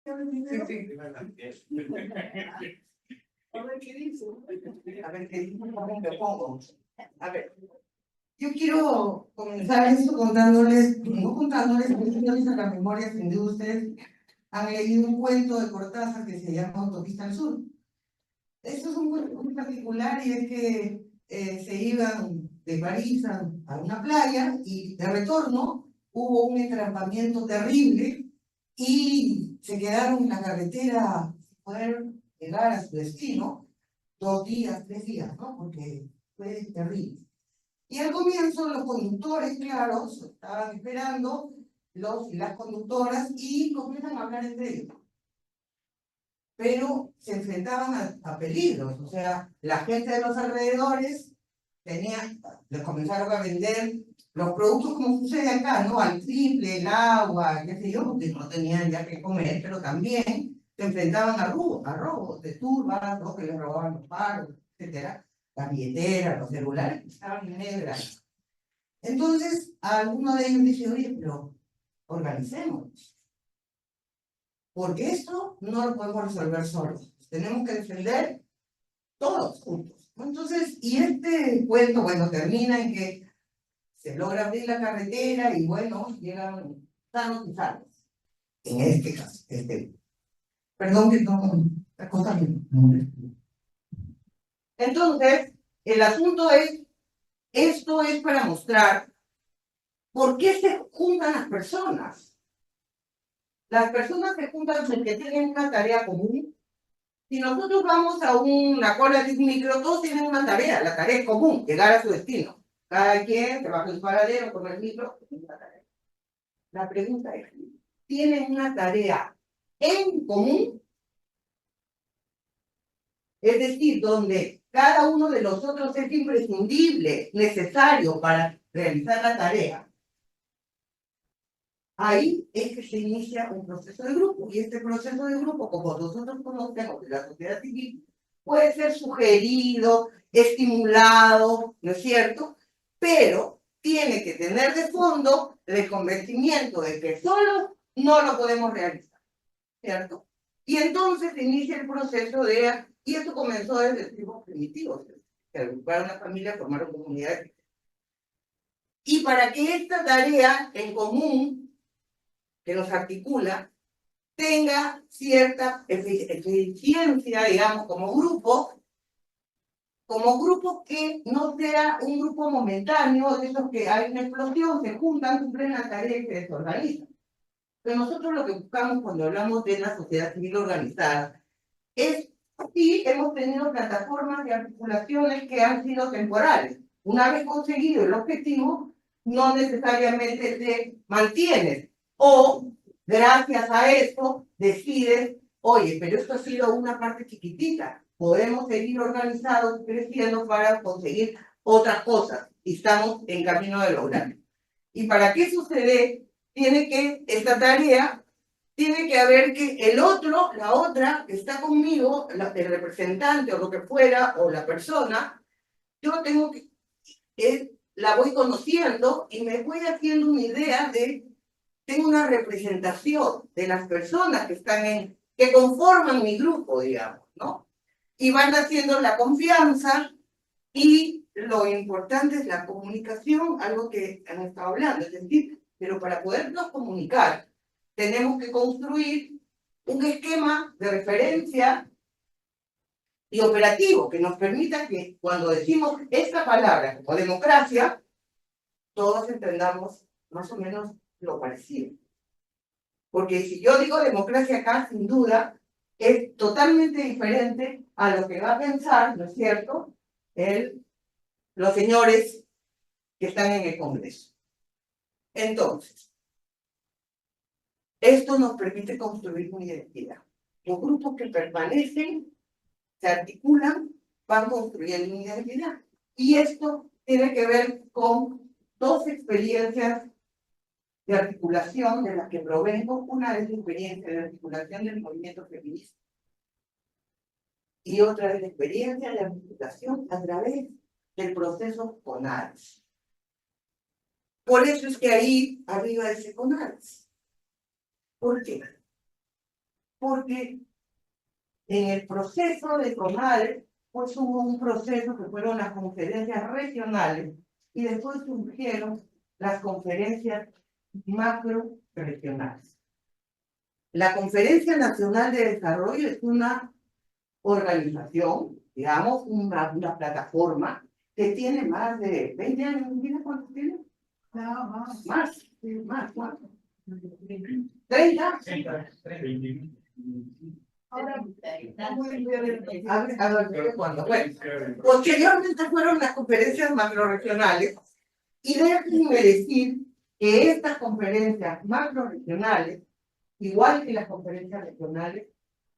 A ver qué dice. A ver qué dice. Me pongo. A ver. Yo quiero comenzar esto contándoles, no contándoles, metiéndoles a la memoria, sin duda ustedes han leído un cuento de Cortázar que se llama Autopista al Sur. Esto es un cuento muy particular y es que se iban de París a una playa y de retorno hubo un entrampamiento terrible y se quedaron en la carretera sin poder llegar a su destino 2 días, 3 días, ¿no? Porque fue terrible. Y al comienzo los conductores, claro, estaban esperando los y las conductoras y comienzan a hablar entre ellos. Pero se enfrentaban a peligros, o sea, la gente de los alrededores les comenzaron a vender los productos como sucede acá, ¿no? Al triple, el agua, qué sé yo, porque no tenían ya que comer, pero también se enfrentaban a robos de turbas, ¿no? Que les robaban los paros, etcétera, las billeteras, los celulares que estaban en negras. Entonces, alguno de ellos dice, oye, pero organicemos, porque esto no lo podemos resolver solos, tenemos que defender todos juntos. Entonces, y este cuento, bueno, termina en que se logra abrir la carretera y bueno, llegan sanos y salvos. En este caso, perdón que no, la cosa no. Entonces, el asunto es, esto es para mostrar por qué se juntan las personas. Las personas se juntan porque tienen una tarea común. Si nosotros vamos a una cola de un micro, todos tienen una tarea, la tarea es común, llegar a su destino. Cada quien se baja el paradero con el micro, tiene una tarea. La pregunta es, ¿tienen una tarea en común? Es decir, donde cada uno de los otros es imprescindible, necesario para realizar la tarea. Ahí es que se inicia un proceso de grupo, y este proceso de grupo, como nosotros conocemos de la sociedad civil, puede ser sugerido, estimulado, ¿no es cierto? Pero tiene que tener de fondo el convencimiento de que solo no lo podemos realizar, ¿cierto? Y entonces se inicia el proceso y esto comenzó desde tiempos primitivos, que agruparon una familia, formaron comunidades. Y para que esta tarea en común que nos articula, tenga cierta eficiencia, digamos, como grupo que no sea un grupo momentáneo, de esos que hay una explosión, se juntan, cumplen la tarea y se desorganizan. Pero nosotros lo que buscamos cuando hablamos de la sociedad civil organizada es, sí, hemos tenido plataformas de articulaciones que han sido temporales. Una vez conseguido el objetivo, no necesariamente se mantiene. O, gracias a eso, decides, oye, pero esto ha sido una parte chiquitita. Podemos seguir organizados, creciendo para conseguir otras cosas. Y estamos en camino de lograrlo. Y para que sucede, esta tarea tiene que haber que el otro, la otra, que está conmigo, el representante o lo que fuera, o la persona, yo tengo que, la voy conociendo y me voy haciendo una idea tengo una representación de las personas que están que conforman mi grupo, digamos, ¿no? Y van haciendo la confianza y lo importante es la comunicación, algo que han estado hablando, es decir, pero para podernos comunicar, tenemos que construir un esquema de referencia y operativo que nos permita que cuando decimos esta palabra como democracia, todos entendamos más o menos lo parecido. Porque si yo digo democracia acá, sin duda, es totalmente diferente a lo que va a pensar, ¿no es cierto?, los señores que están en el Congreso. Entonces, esto nos permite construir una identidad. Los grupos que permanecen, se articulan, van construyendo una identidad. Y esto tiene que ver con 2 experiencias de articulación de las que provengo. Una es la experiencia de articulación del movimiento feminista y otra es la experiencia de articulación a través del proceso CONARES. Por eso es que ahí arriba dice CONARES. ¿Por qué? porque en el proceso de CONADE, pues hubo un proceso que fueron las conferencias regionales y después surgieron las conferencias macro regionales. La Conferencia Nacional de Desarrollo es una organización, digamos, una plataforma que tiene más de 20 años. ¿Mira cuánto tiene? No, más, ¿cuánto? 30. A ver, ¿cuándo? Bueno, posteriormente fueron las conferencias macrorregionales y déjenme decir que estas conferencias macrorregionales, igual que las conferencias regionales,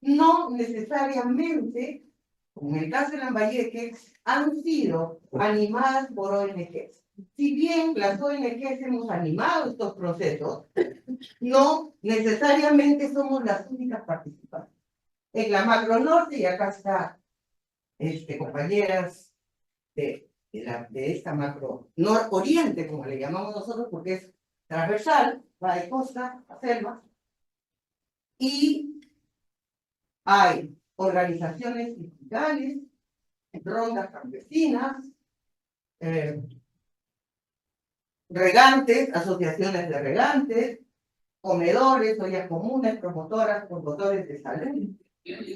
no necesariamente, como en el caso de Lambayeque, han sido animadas por ONGs. Si bien las ONGs hemos animado estos procesos, no necesariamente somos las únicas participantes. En la Macro Norte, y acá está compañeras de esta Macro Oriente, como le llamamos nosotros, porque es transversal, va de costa a selva, y hay organizaciones sindicales, rondas campesinas, regantes, asociaciones de regantes, comedores, ollas comunes, promotores de salud.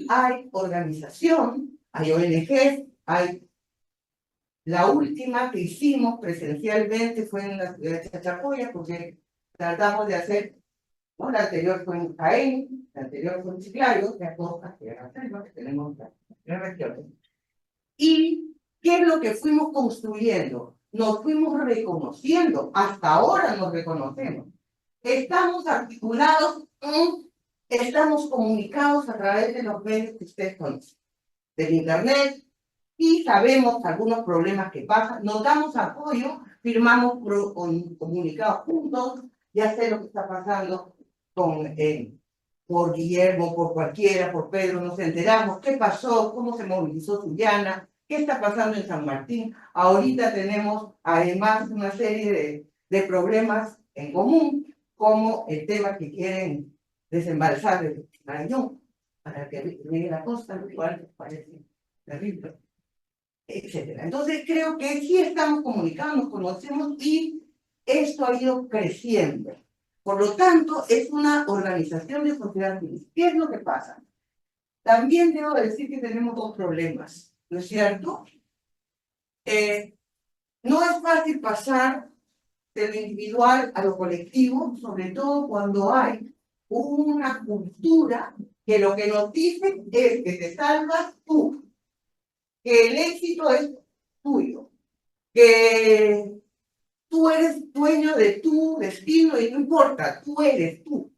Hay organización, hay ONGs, hay... La última que hicimos presencialmente fue en la ciudad de Chachapoyas, porque tratamos de hacer, ¿no? La anterior fue en Jaén, la anterior fue en Chiclayo, que acosta, que era selva, que tenemos las regiones. ¿Y qué es lo que fuimos construyendo? Nos fuimos reconociendo, hasta ahora nos reconocemos. Estamos articulados, estamos comunicados a través de los medios que ustedes conocen, del internet, y sabemos algunos problemas que pasan, nos damos apoyo, firmamos comunicados juntos, ya sé lo que está pasando con, por Guillermo, por cualquiera, por Pedro, nos enteramos qué pasó, cómo se movilizó Sullana, qué está pasando en San Martín. Ahorita tenemos además una serie de problemas en común, como el tema que quieren desembalsar el Marañón para que llegue a la costa, lo cual parece terrible, etcétera. Entonces creo que sí estamos comunicados, nos conocemos y esto ha ido creciendo. Por lo tanto, es una organización de sociedad civil. ¿Qué es lo que pasa? También debo decir que tenemos dos problemas, ¿no es cierto? No es fácil pasar de lo individual a lo colectivo, sobre todo cuando hay una cultura que lo que nos dice es que te salvas tú, que el éxito es tuyo, que tú eres dueño de tu destino y no importa, tú eres tú.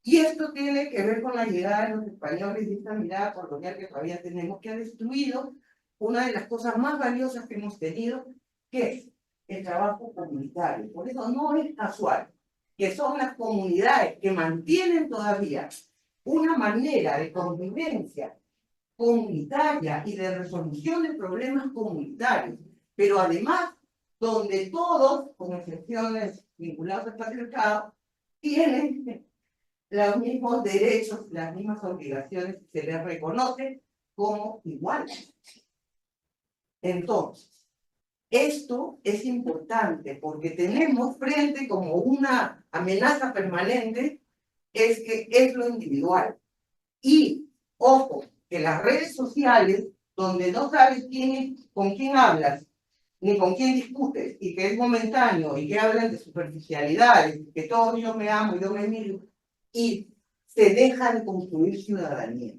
Y esto tiene que ver con la llegada de los españoles y esta mirada colonial que todavía tenemos, que ha destruido una de las cosas más valiosas que hemos tenido, que es el trabajo comunitario. Por eso no es casual que son las comunidades que mantienen todavía una manera de convivencia comunitaria y de resolución de problemas comunitarios, pero además donde todos, con excepciones vinculadas al patriarcado, tienen los mismos derechos, las mismas obligaciones, se les reconoce como iguales. Entonces, esto es importante porque tenemos frente como una amenaza permanente, es que es lo individual. Y, ojo, que las redes sociales, donde no sabes con quién hablas, ni con quién discutes, y que es momentáneo, y que hablan de superficialidades, que todo yo me amo, yo me miro, y se deja de construir ciudadanía.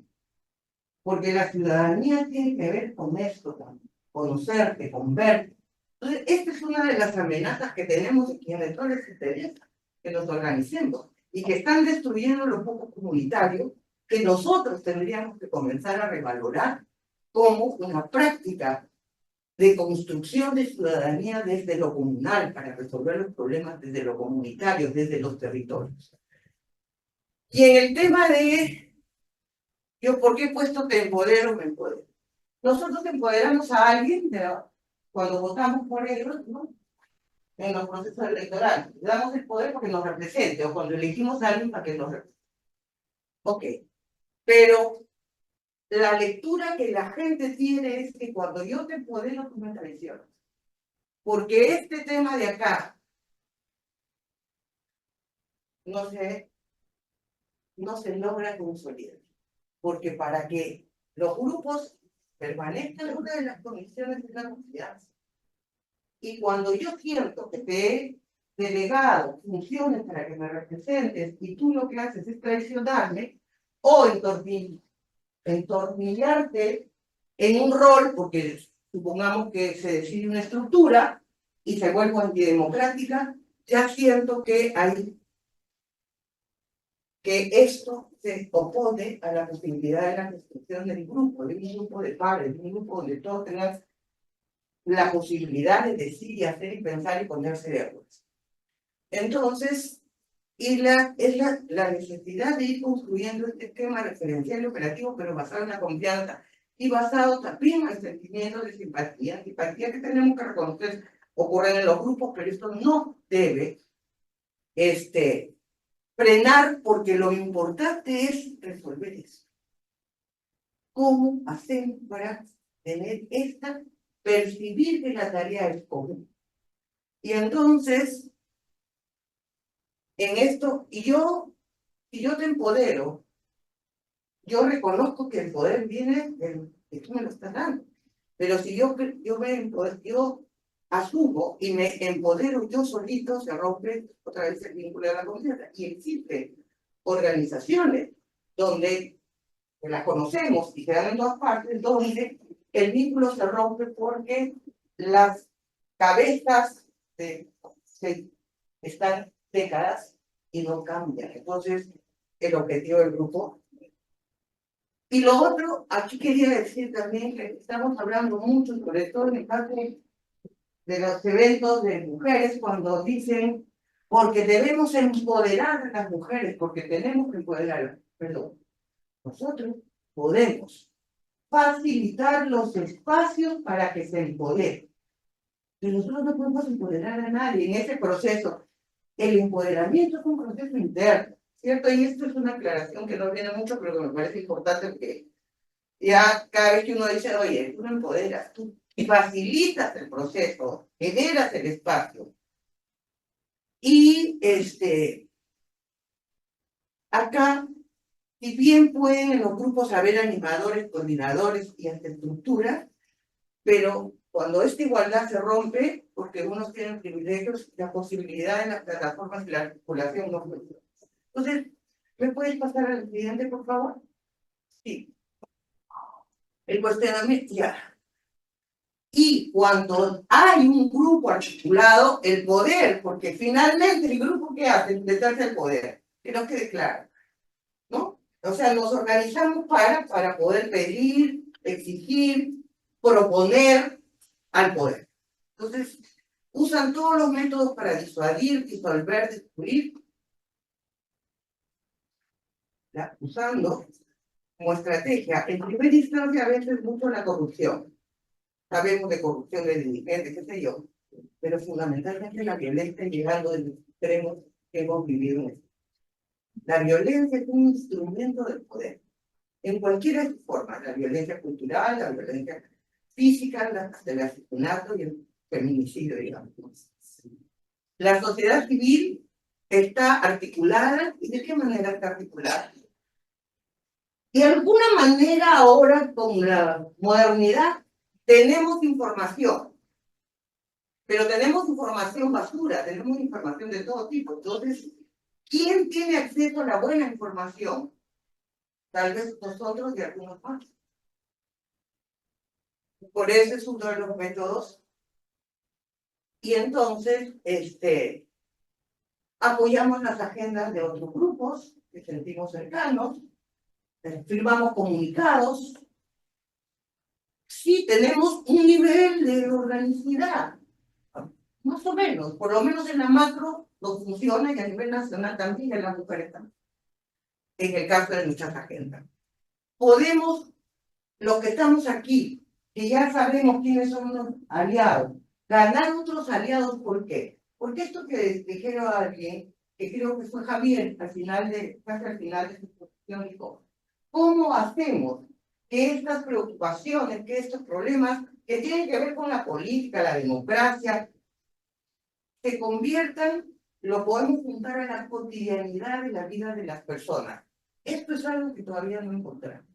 Porque la ciudadanía tiene que ver con esto también, conocerte, con verte. Entonces, esta es una de las amenazas que tenemos y que a todos les interesa que nos organicemos, y que están destruyendo lo poco comunitario, que nosotros tendríamos que comenzar a revalorar como una práctica de construcción de ciudadanía desde lo comunal, para resolver los problemas desde lo comunitario, desde los territorios. Y en el tema de, yo, ¿por qué he puesto te empodero, me empodero? Nosotros empoderamos a alguien cuando votamos por ellos, ¿no? En los procesos electorales. Le damos el poder porque nos represente, o cuando elegimos a alguien para que nos represente. Ok, pero la lectura que la gente tiene es que cuando yo te empodero, tú me traicionas. Porque este tema de acá, no se logra consolidar. Porque para que los grupos permanezcan, una de las condiciones es la confianza. Y cuando yo siento que te he delegado funciones para que me representes y tú lo que haces es traicionarme o entornillarte en un rol, porque supongamos que se decide una estructura y se vuelve antidemocrática, ya siento que esto se opone a la posibilidad de la construcción del grupo, de un grupo de pares, de un grupo donde todos tengan la posibilidad de decir y hacer y pensar y ponerse de acuerdo. Entonces, la necesidad de ir construyendo este esquema referencial y operativo, pero basado en la confianza y basado también en el sentimiento de simpatía que tenemos que reconocer ocurren en los grupos, pero esto no debe frenar, porque lo importante es resolver eso. ¿Cómo hacemos para tener percibir que la tarea es común? Y entonces, en esto, si yo te empodero, yo reconozco que el poder viene que tú me lo estás dando. Pero si yo asumo y me empodero yo solito, se rompe otra vez el vínculo de la confianza. Y existen organizaciones donde las conocemos y se dan en todas partes, donde el vínculo se rompe porque las cabezas están décadas y no cambian. Entonces, el objetivo del grupo. Y lo otro, aquí quería decir también que estamos hablando mucho, sobre todo en el caso de los eventos de mujeres, cuando dicen, porque debemos empoderar a las mujeres, porque tenemos que empoderarlas. Perdón, nosotros podemos facilitar los espacios para que se empoderen. Pero nosotros no podemos empoderar a nadie en ese proceso. El empoderamiento es un proceso interno, ¿cierto? Y esto es una aclaración que no viene mucho, pero que me parece importante, porque ya cada vez que uno dice, oye, tú me empoderas, tú facilitas el proceso, generas el espacio. Y acá, si bien pueden en los grupos haber animadores, coordinadores y hasta estructuras, pero cuando esta igualdad se rompe, porque unos tienen privilegios, la posibilidad en las plataformas de la articulación no funciona. Entonces, ¿me puedes pasar al siguiente, por favor? Sí. El cuestionamiento, ya. Y cuando hay un grupo articulado, el poder, porque finalmente el grupo que hace es meterse el poder, que no quede claro, ¿no? O sea, nos organizamos para poder pedir, exigir, proponer al poder. Entonces, usan todos los métodos para disuadir, disolver, destruir, usando como estrategia, en primera instancia, a veces mucho la corrupción. Sabemos de corrupción de dirigentes, qué sé yo, pero fundamentalmente la violencia llegando de los extremos que hemos vivido. La violencia es un instrumento del poder, en cualquier de sus formas, la violencia cultural, la violencia física, el asesinato y el feminicidio, digamos. La sociedad civil está articulada, ¿y de qué manera está articulada? De alguna manera ahora, con la modernidad, tenemos información, pero tenemos información basura, tenemos información de todo tipo. Entonces, ¿quién tiene acceso a la buena información? Tal vez nosotros y algunos más. Por eso es uno de los métodos. Y entonces, apoyamos las agendas de otros grupos que sentimos cercanos, firmamos comunicados. Sí, tenemos un nivel de organicidad, más o menos, por lo menos en la macro no funciona, y a nivel nacional también, en las mujeres también, en el caso de muchas agendas. Podemos, los que estamos aquí, que ya sabemos quiénes son los aliados, ganar otros aliados. ¿Por qué? Porque esto que dijeron a alguien, que creo que fue Javier, casi al final de su educación y todo. ¿Cómo hacemos que estas preocupaciones, que estos problemas que tienen que ver con la política, la democracia, se conviertan, lo podemos juntar a la cotidianidad de la vida de las personas? Esto es algo que todavía no encontramos.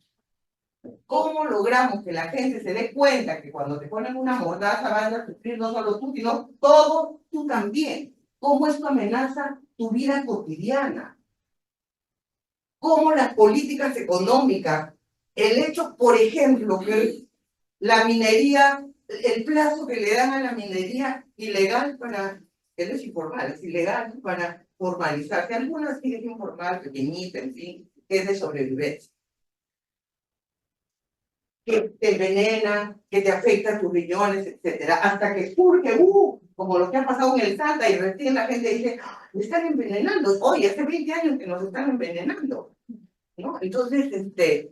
¿Cómo logramos que la gente se dé cuenta que cuando te ponen una mordaza van a sufrir no solo tú, sino todo tú también? ¿Cómo esto amenaza tu vida cotidiana? ¿Cómo las políticas económicas, el hecho, por ejemplo, que la minería, el plazo que le dan a la minería ilegal para, que no es informal, es ilegal para formalizarse, algunas sí es informal, pequeñita, en fin, es de sobrevivencia, que te envenena, que te afecta tus riñones, etcétera, hasta que surge, como lo que ha pasado en el Santa, y recién la gente dice, "Ah, me están envenenando, oye, hace 20 años que nos están envenenando", ¿no? Entonces,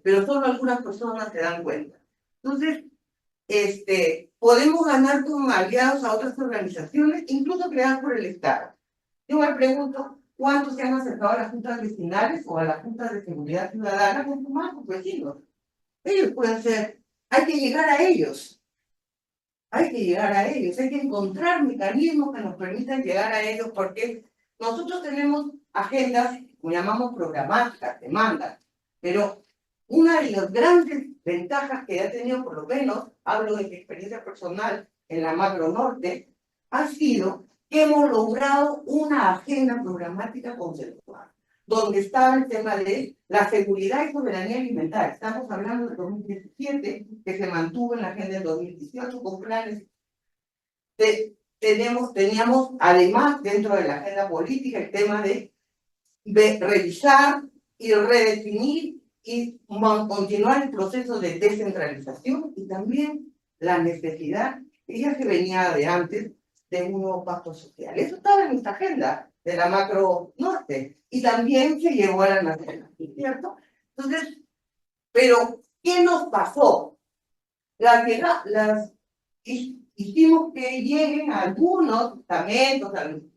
pero solo algunas personas se dan cuenta. Entonces, podemos ganar como aliados a otras organizaciones, incluso creadas por el Estado. Yo me pregunto, ¿cuántos se han acercado a las juntas vecinales o a las juntas de seguridad ciudadana con sus vecinos? Ellos pueden ser, hay que llegar a ellos, hay que llegar a ellos, hay que encontrar mecanismos que nos permitan llegar a ellos, porque nosotros tenemos agendas, como llamamos programáticas, demandas, pero una de las grandes ventajas que ha tenido, por lo menos, hablo de mi experiencia personal en la Macro Norte, ha sido que hemos logrado una agenda programática conceptual, donde estaba el tema de la seguridad y soberanía alimentaria. Estamos hablando de 2017, que se mantuvo en la agenda del 2018 con planes. Teníamos, además, dentro de la agenda política, el tema de revisar y redefinir y continuar el proceso de descentralización, y también la necesidad, que ya se venía de antes, de un nuevo pacto social. Eso estaba en esta agenda de la Macro Norte y también se llevó a la nacional, ¿cierto? Entonces, pero ¿qué nos pasó? Hicimos que lleguen a algunos estamentos,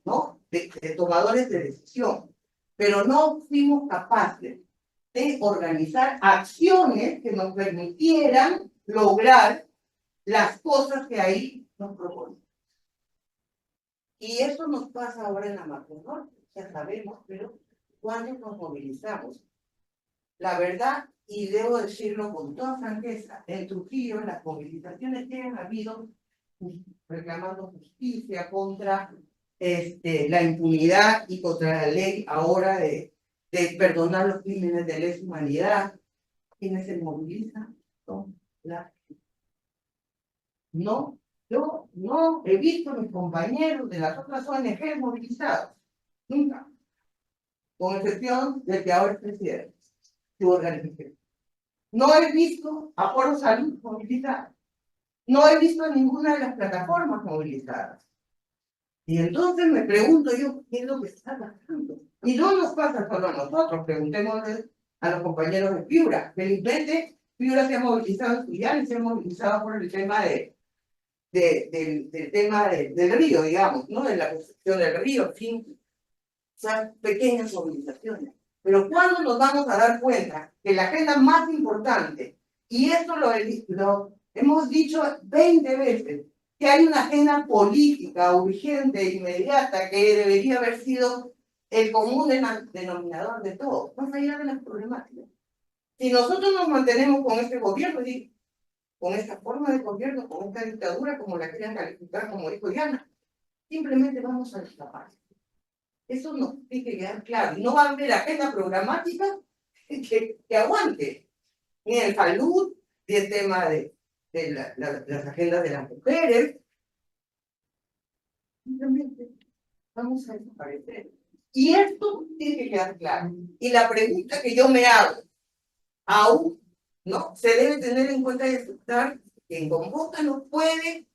¿no?, de tomadores de decisión, pero no fuimos capaces de organizar acciones que nos permitieran lograr las cosas que ahí nos proponen. Y eso nos pasa ahora en la Macro Norte, ya sabemos, pero cuando nos movilizamos, la verdad, y debo decirlo con toda franqueza, en Trujillo las movilizaciones que han habido reclamando justicia contra la impunidad y contra la ley ahora de perdonar los crímenes de lesa humanidad, quienes se movilizan son las... No, yo no he visto a mis compañeros de las otras ONG movilizados, nunca, con excepción del que ahora es presidente, su organización. No he visto a Foro Salud movilizado, no he visto a ninguna de las plataformas movilizadas. Y entonces me pregunto yo, ¿qué es lo que está pasando? Y no nos pasa solo a nosotros, preguntémosle a los compañeros de Piura. Felizmente, Piura se ha movilizado estudiantes, y se ha movilizado por el tema del tema del río, digamos, ¿no? De la construcción del río, en fin, o sea, pequeñas movilizaciones. Pero ¿cuándo nos vamos a dar cuenta que la agenda más importante, y esto lo hemos dicho 20 veces, que hay una agenda política urgente, inmediata, que debería haber sido el común denominador de todo, más allá de las problemáticas? Si nosotros nos mantenemos con este gobierno, con esta forma de gobierno, con esta dictadura, como la quieran calificar, como dijo Diana, simplemente vamos a escapar. Eso nos tiene que quedar claro. No va a haber agenda programática que aguante, ni el salud, ni el tema de las agendas de las mujeres. Simplemente vamos a desaparecer. Y esto tiene que quedar claro. Y la pregunta que yo me hago, aún, ¿no?, se debe tener en cuenta y aceptar que en Convoca no puede.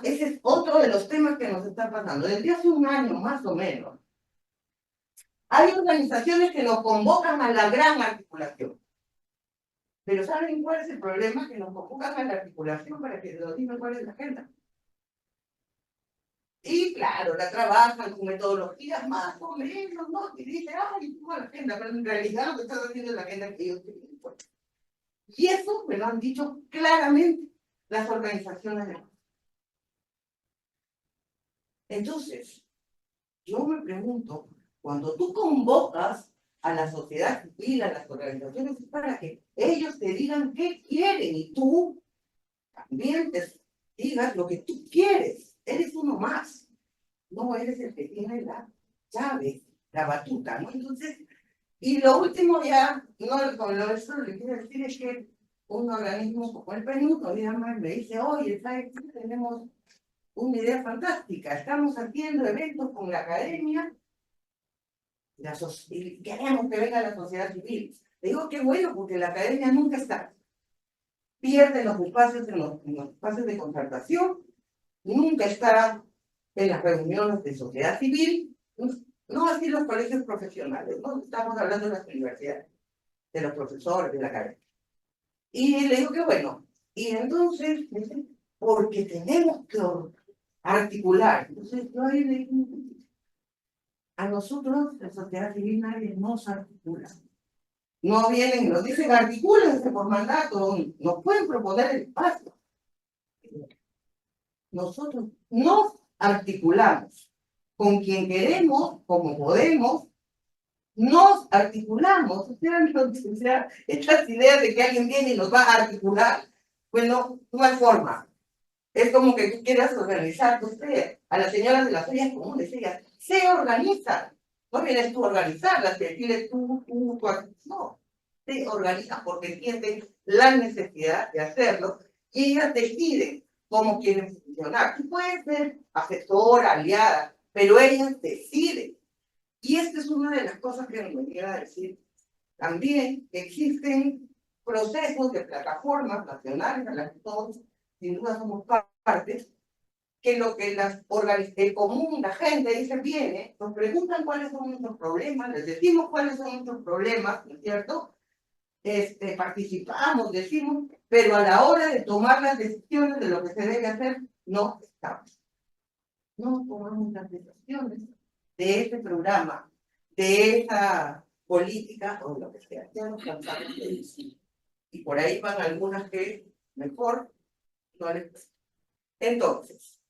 Ese es otro de los temas que nos está pasando. Desde hace un año, más o menos, hay organizaciones que nos convocan a la gran articulación. Pero ¿saben cuál es el problema? Que nos convocan a la articulación para que nos digan cuál es la agenda. Y claro, la trabajan con metodologías más o menos, ¿no? Y dice, ay, ¿cómo la agenda? Pero en realidad lo que están haciendo es la agenda que ellos tienen. Y eso me lo han dicho claramente las organizaciones de... Entonces, yo me pregunto, cuando tú convocas a la sociedad civil, a las organizaciones, para que ellos te digan qué quieren y tú también te digas lo que tú quieres. Eres uno más. No eres el que tiene la llave, la batuta, ¿no? Entonces, y lo último ya, no con lo eso le quiero decir es que un organismo como el Perú todavía más me dice, oye, ¿sabes qué? Tenemos una idea fantástica, estamos haciendo eventos con la academia y queremos que venga la sociedad civil. Le digo qué bueno, porque la academia nunca está. Pierde los espacios en los espacios de concertación, nunca está en las reuniones de sociedad civil, no así los colegios profesionales, no estamos hablando de las universidades, de los profesores, de la academia. Y le digo que bueno, y entonces, porque tenemos que articular. Entonces yo ahí le digo, a nosotros, la sociedad civil, nadie nos articula. No vienen, nos dicen articúlense por mandato, nos pueden proponer el espacio. Nosotros nos articulamos con quien queremos, como podemos, nos articulamos. O sea, estas ideas de que alguien viene y nos va a articular, pues no hay forma. Es como que tú quieras organizar, usted, a las señoras de las ollas comunes, ellas se organizan. No vienes tú a organizarlas, te decirles tú, no. Se organizan porque entienden la necesidad de hacerlo y ellas deciden cómo quieren funcionar. Tú puedes ser asesora, aliada, pero ellas deciden. Y esta es una de las cosas que me venía a decir. También existen procesos de plataformas nacionales a las que todos, sin duda, somos partes, que lo que el común, la gente dice, viene, nos preguntan cuáles son nuestros problemas, les decimos cuáles son nuestros problemas, ¿no es cierto? Participamos, decimos, pero a la hora de tomar las decisiones de lo que se debe hacer, no estamos. No tomamos las decisiones de este programa, de esa política o lo que sea. Ya nos cansamos de decir. Y por ahí van algunas que mejor no les... Entonces,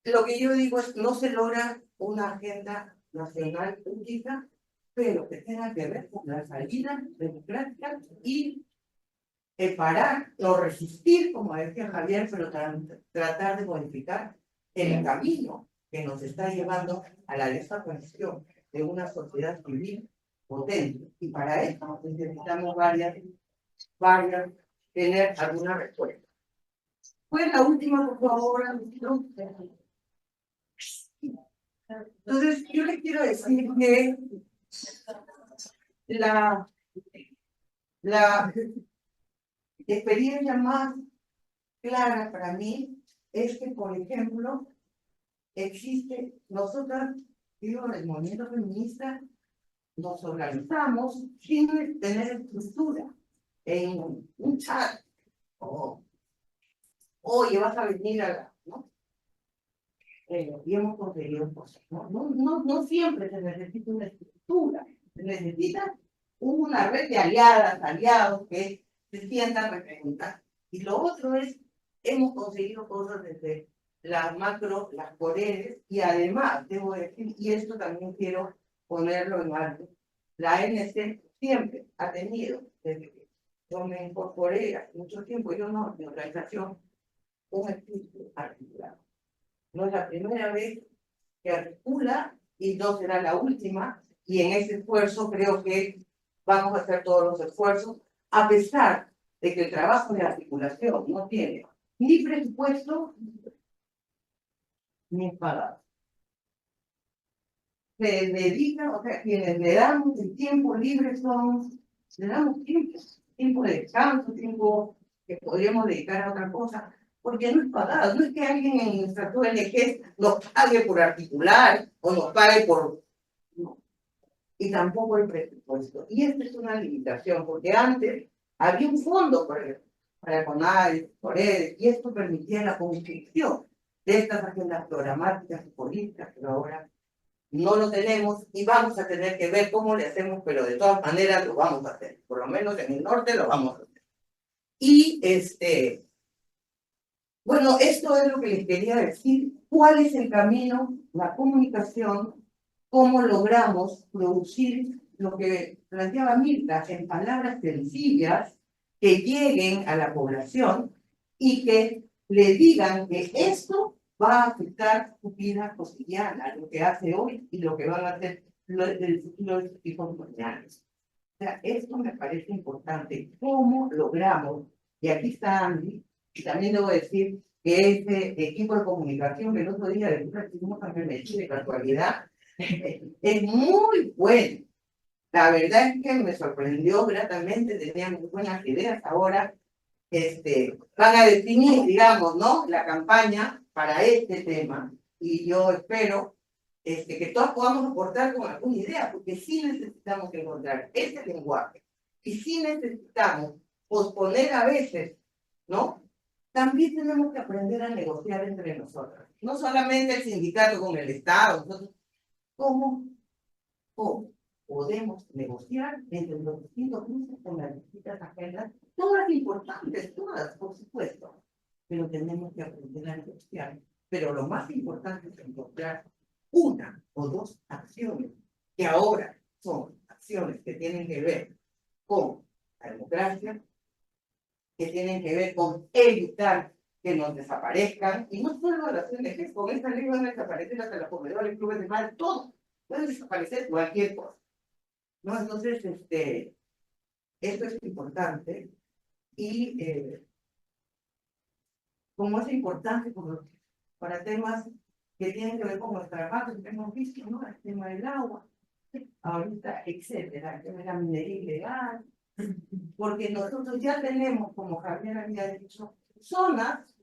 lo que yo digo es, no se logra una agenda nacional única, pero que tenga que ver con la salida democrática y parar o resistir, como decía Javier, pero tratar de modificar el camino que nos está llevando a la desaparición de una sociedad civil potente. Y para eso necesitamos varias, tener alguna respuesta. Pues la última, por favor, entonces, yo les quiero decir que la experiencia más clara para mí es que, por ejemplo, existe, nosotras, digo, el movimiento feminista, nos organizamos sin tener estructura en un chat, o oye, vas a venir a la, ¿no? Y hemos conseguido cosas, ¿no? No siempre se necesita una estructura, se necesita una red de aliadas, aliados que se sientan a representar. Y lo otro es, hemos conseguido cosas desde las macro, las coreles, y además, debo decir, y esto también quiero ponerlo en alto, la ANC siempre ha tenido, desde que yo me incorporé hace mucho tiempo, yo no, mi organización, un espíritu articulado. No es la primera vez que articula y no será la última, y en ese esfuerzo creo que vamos a hacer todos los esfuerzos, a pesar de que el trabajo de articulación no tiene ni presupuesto ni pagado. Se dedican, o sea, quienes le damos el tiempo libre le damos tiempo de descanso, tiempo que podríamos dedicar a otra cosa, porque no es pagado, no es que alguien en nuestra ONG nos pague por articular o nos pague por... No. Y tampoco el presupuesto. Y esta es una limitación, porque antes había un fondo para CONADE, por él, y esto permitía la conscripción. de estas agendas programáticas y políticas, pero ahora no lo tenemos y vamos a tener que ver cómo le hacemos, pero de todas maneras lo vamos a hacer, por lo menos en el norte lo vamos a hacer. Y bueno, esto es lo que les quería decir. ¿Cuál es el camino? La comunicación, cómo logramos producir lo que planteaba Mirta en palabras sencillas que lleguen a la población y que le digan que esto va a afectar su vida cotidiana, lo que hace hoy y lo que van a hacer el futuro de sus hijos mañanas. O sea, esto me parece importante. ¿Cómo logramos? Y aquí está Andy, y también debo decir que ese equipo de comunicación que el otro día de también me de casualidad, es muy bueno. La verdad es que me sorprendió gratamente, tenían muy buenas ideas. Ahora van a definir, digamos, ¿no?, la campaña para este tema, y yo espero que todos podamos aportar con alguna idea, porque sí necesitamos encontrar ese lenguaje, y sí necesitamos posponer a veces, ¿no? También tenemos que aprender a negociar entre nosotros, no solamente el sindicato con el Estado, nosotros, ¿cómo podemos negociar entre los distintos grupos con las distintas agendas? Todas importantes, todas, por supuesto, pero tenemos que aprender a negociar. Pero lo más importante es encontrar una o dos acciones que ahora son acciones que tienen que ver con la democracia, que tienen que ver con evitar que nos desaparezcan, y no solo las ONGs, con esta ley van a desaparecer hasta los comedores, clubes de mar, todo, puede desaparecer cualquier cosa, ¿no? Entonces, esto es importante, y como es importante para temas que tienen que ver con nuestra parte, que hemos visto, ¿no?, el tema del agua, ahorita, etcétera, el tema de la minería ilegal, porque nosotros ya tenemos, como Javier había dicho, zonas,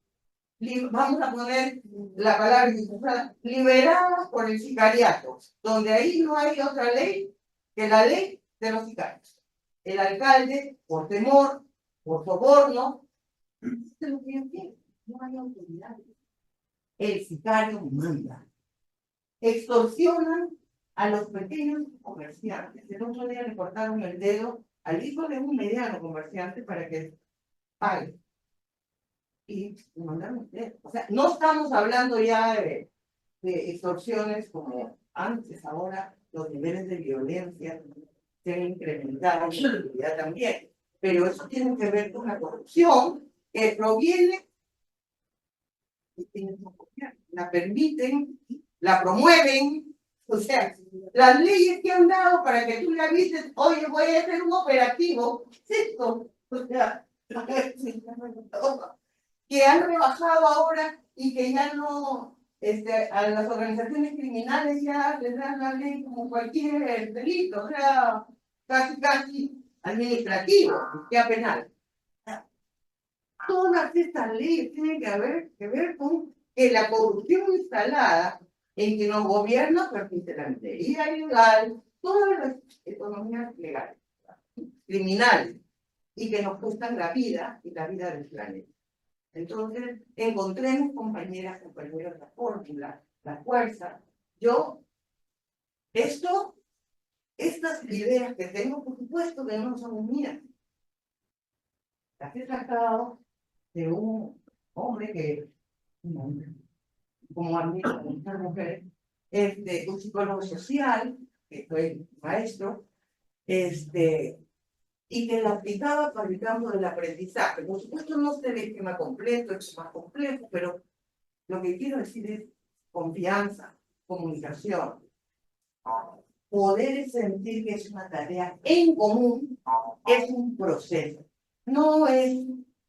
vamos a poner la palabra liberadas por el sicariato, donde ahí no hay otra ley que la ley de los sicarios. El alcalde, por temor, por soborno, hace lo que ellos quieren. No hay autoridad. El sicario manda. Extorsionan a los pequeños comerciantes. El otro día le cortaron el dedo al hijo de un mediano comerciante para que pague. Y lo mandaron a usted. O sea, no estamos hablando ya de extorsiones como antes. Ahora los niveles de violencia se han incrementado, la seguridad también. Pero eso tiene que ver con la corrupción que proviene, la permiten, la promueven. O sea, las leyes que han dado para que tú le avises, oye, voy a hacer un operativo, esto, o sea, que han rebajado ahora y que ya no, a las organizaciones criminales ya les dan la ley como cualquier delito, o sea, casi administrativo, ya penal. Todas estas leyes tienen que ver con que la corrupción instalada en que nos gobierna permite la minería ilegal, todas las economías legales, criminales, y que nos cuestan la vida y la vida del planeta. Entonces, encontremos, compañeras, compañeros, la fórmula, la fuerza. Yo, estas ideas que tengo, por supuesto que no son mías. Las he tratado de un hombre que, como amigo de muchas mujeres, un psicólogo social, que fue maestro, y que la aplicaba para el campo del aprendizaje. Por supuesto, no sé el esquema completo, es más complejo, pero lo que quiero decir es confianza, comunicación, poder sentir que es una tarea en común, es un proceso. No es,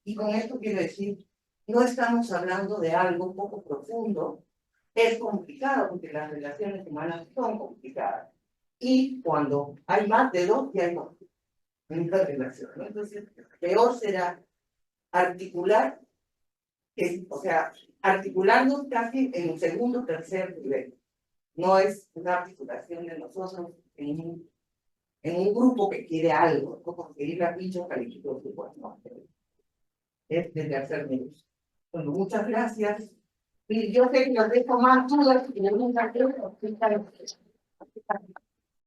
y con esto quiero decir, no estamos hablando de algo poco profundo, es complicado porque las relaciones humanas son complicadas. Y cuando hay más de dos, ya hay más en esta relación, ¿no? Entonces, peor será articular, o sea, articularnos casi en un segundo o tercer nivel. No es una articulación de nosotros en un grupo que quiere algo, como conseguir la pincha calificó su no, es de tercer nivel. Bueno, muchas gracias. Y yo sé que los dejo más dudas y preguntas.